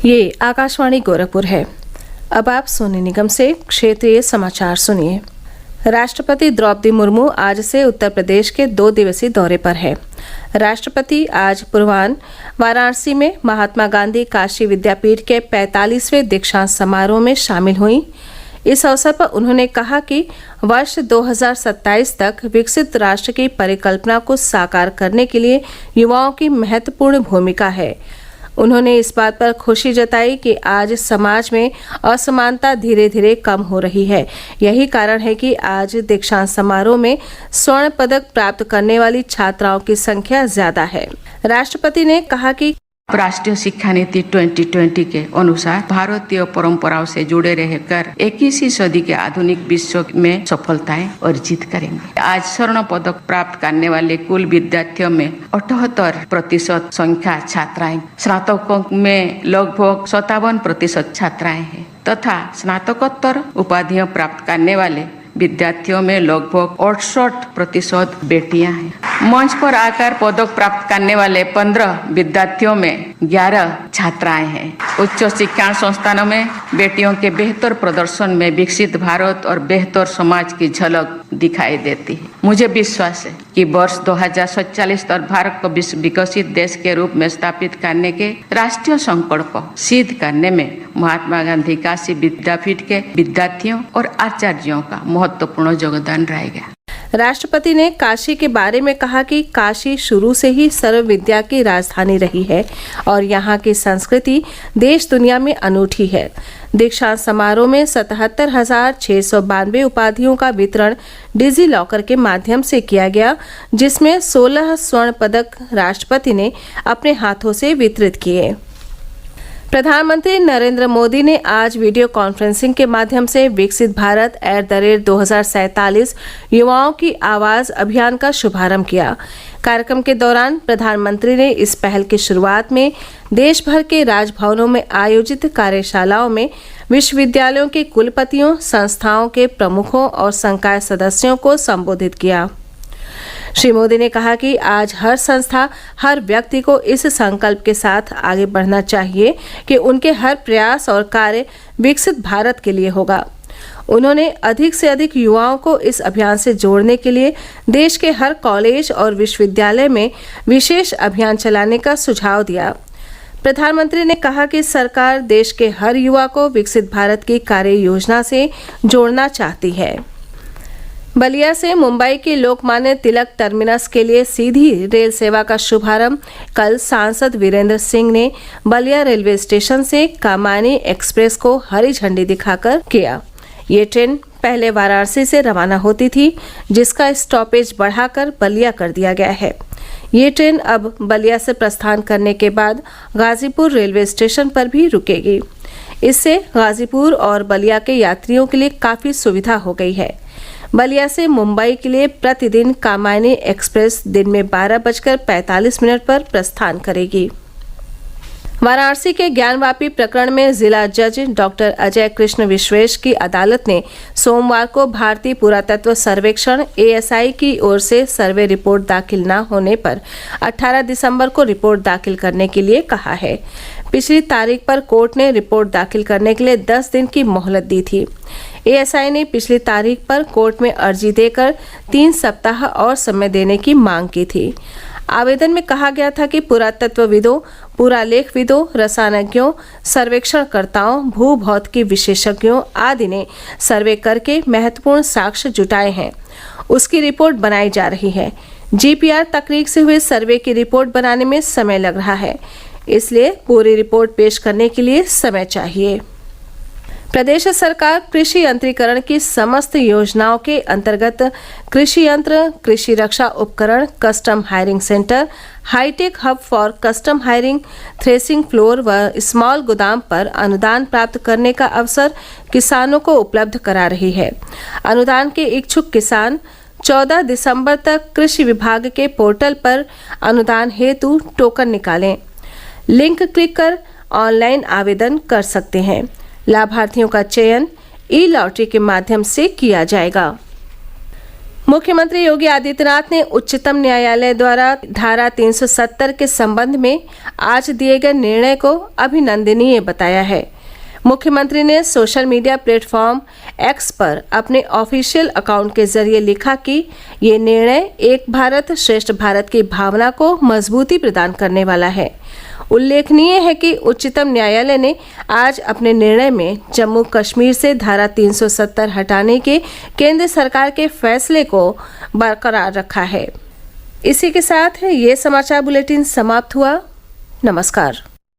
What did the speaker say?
ये आकाशवाणी गोरखपुर है। अब आप सोनी निगम से क्षेत्रीय समाचार सुनिए। राष्ट्रपति द्रौपदी मुर्मू आज से उत्तर प्रदेश के 2 दिवसीय दौरे पर है। राष्ट्रपति आज पूर्वाह्न वाराणसी में महात्मा गांधी काशी विद्यापीठ के 45वें दीक्षांत समारोह में शामिल हुई। इस अवसर पर उन्होंने कहा कि वर्ष 2027 तक विकसित राष्ट्र की परिकल्पना को साकार करने के लिए युवाओं की महत्वपूर्ण भूमिका है। उन्होंने इस बात पर खुशी जताई कि आज समाज में असमानता धीरे धीरे कम हो रही है। यही कारण है कि आज दीक्षांत समारोह में स्वर्ण पदक प्राप्त करने वाली छात्राओं की संख्या ज्यादा है। राष्ट्रपति ने कहा कि राष्ट्रीय शिक्षा नीति 2020 के अनुसार भारतीय परंपराओं से जुड़े रहकर 21वीं सदी के आधुनिक विश्व में सफलताएं अर्जित करेंगे। आज स्वर्ण पदक प्राप्त करने वाले कुल विद्यार्थियों में 78% संख्या छात्राएं, स्नातकों में लगभग 57% छात्राएं हैं तथा स्नातकोत्तर उपाधियां प्राप्त करने वाले विद्यार्थियों में लगभग 68% बेटियां हैं। मंच पर आकर पदक प्राप्त करने वाले 15 विद्यार्थियों में 11 छात्राएं हैं। उच्च शिक्षण संस्थानों में बेटियों के बेहतर प्रदर्शन में विकसित भारत और बेहतर समाज की झलक दिखाई देती है। मुझे विश्वास है कि वर्ष 2047 तक भारत को विकसित देश के रूप में स्थापित करने के राष्ट्रीय संकल्प को सिद्ध करने में महात्मा गांधी काशी विद्यापीठ के विद्यार्थियों और आचार्यों का महत्वपूर्ण योगदान रहेगा। राष्ट्रपति ने काशी के बारे में कहा कि काशी शुरू से ही सर्व विद्या की राजधानी रही है और यहाँ की संस्कृति देश दुनिया में अनूठी है। दीक्षांत समारोह में 77,692 उपाधियों का वितरण डिजी लॉकर के माध्यम से किया गया, जिसमें 16 स्वर्ण पदक राष्ट्रपति ने अपने हाथों से वितरित किए। प्रधानमंत्री नरेंद्र मोदी ने आज वीडियो कॉन्फ्रेंसिंग के माध्यम से विकसित भारत @2047 युवाओं की आवाज अभियान का शुभारंभ किया। कार्यक्रम के दौरान प्रधानमंत्री ने इस पहल की शुरुआत में देश भर के राजभवनों में आयोजित कार्यशालाओं में विश्वविद्यालयों के कुलपतियों, संस्थाओं के प्रमुखों और संकाय सदस्यों को संबोधित किया। श्री मोदी ने कहा कि आज हर संस्था, हर व्यक्ति को इस संकल्प के साथ आगे बढ़ना चाहिए कि उनके हर प्रयास और कार्य विकसित भारत के लिए होगा। उन्होंने अधिक से अधिक युवाओं को इस अभियान से जोड़ने के लिए देश के हर कॉलेज और विश्वविद्यालय में विशेष अभियान चलाने का सुझाव दिया। प्रधानमंत्री ने कहा कि सरकार देश के हर युवा को विकसित भारत की कार्य योजना से जोड़ना चाहती है। बलिया से मुंबई के लोकमान्य तिलक टर्मिनस के लिए सीधी रेल सेवा का शुभारंभ कल सांसद वीरेंद्र सिंह ने बलिया रेलवे स्टेशन से कामायनी एक्सप्रेस को हरी झंडी दिखाकर किया। ये ट्रेन पहले वाराणसी से रवाना होती थी, जिसका स्टॉपेज बढ़ाकर बलिया कर दिया गया है। ये ट्रेन अब बलिया से प्रस्थान करने के बाद गाजीपुर रेलवे स्टेशन पर भी रुकेगी। इससे गाजीपुर और बलिया के यात्रियों के लिए काफी सुविधा हो गई है। बलिया से मुंबई के लिए प्रतिदिन कामायनी एक्सप्रेस दिन में 12:45 पर प्रस्थान करेगी। वाराणसी के ज्ञानवापी प्रकरण में जिला जज डॉक्टर अजय कृष्ण विश्वेश की अदालत ने सोमवार को भारतीय पुरातत्व सर्वेक्षण ASI की ओर से सर्वे रिपोर्ट दाखिल न होने पर 18 दिसंबर को रिपोर्ट दाखिल करने के लिए कहा है। पिछली तारीख पर कोर्ट ने रिपोर्ट दाखिल करने के लिए 10 दिन की मोहलत दी थी। ASI ने पिछली तारीख पर कोर्ट में अर्जी देकर 3 सप्ताह और समय देने की मांग की थी। आवेदन में कहा गया था कि पुरातत्वविदों, पुरालेखविदों, रसायनज्ञों, सर्वेक्षणकर्ताओं, भूभौतिकी विशेषज्ञों आदि ने सर्वे करके महत्वपूर्ण साक्ष्य जुटाए हैं। उसकी रिपोर्ट बनाई जा रही है। GPR तकनीक से हुए सर्वे की रिपोर्ट बनाने में समय लग रहा है, इसलिए पूरी रिपोर्ट पेश करने के लिए समय चाहिए। प्रदेश सरकार कृषि यंत्रीकरण की समस्त योजनाओं के अंतर्गत कृषि यंत्र, कृषि रक्षा उपकरण, custom hiring centre, high tech hub for custom hiring, threshing floor व स्मॉल गोदाम पर अनुदान प्राप्त करने का अवसर किसानों को उपलब्ध करा रही है। अनुदान के इच्छुक किसान 14 दिसंबर तक कृषि विभाग के पोर्टल पर अनुदान हेतु टोकन निकालें। लिंक क्लिक कर ऑनलाइन आवेदन कर सकते हैं। लाभार्थियों का चयन ई लॉटरी के माध्यम से किया जाएगा। मुख्यमंत्री योगी आदित्यनाथ ने उच्चतम न्यायालय द्वारा धारा 370 के संबंध में आज दिए गए निर्णय को अभिनंदनीय बताया है। मुख्यमंत्री ने सोशल मीडिया प्लेटफॉर्म एक्स पर अपने ऑफिशियल अकाउंट के जरिए लिखा कि ये निर्णय एक भारत श्रेष्ठ भारत की भावना को मजबूती प्रदान करने वाला है। उल्लेखनीय है कि उच्चतम न्यायालय ने आज अपने निर्णय में जम्मू कश्मीर से धारा 370 हटाने के केंद्र सरकार के फैसले को बरकरार रखा है। इसी के साथ ये समाचार बुलेटिन समाप्त हुआ। नमस्कार।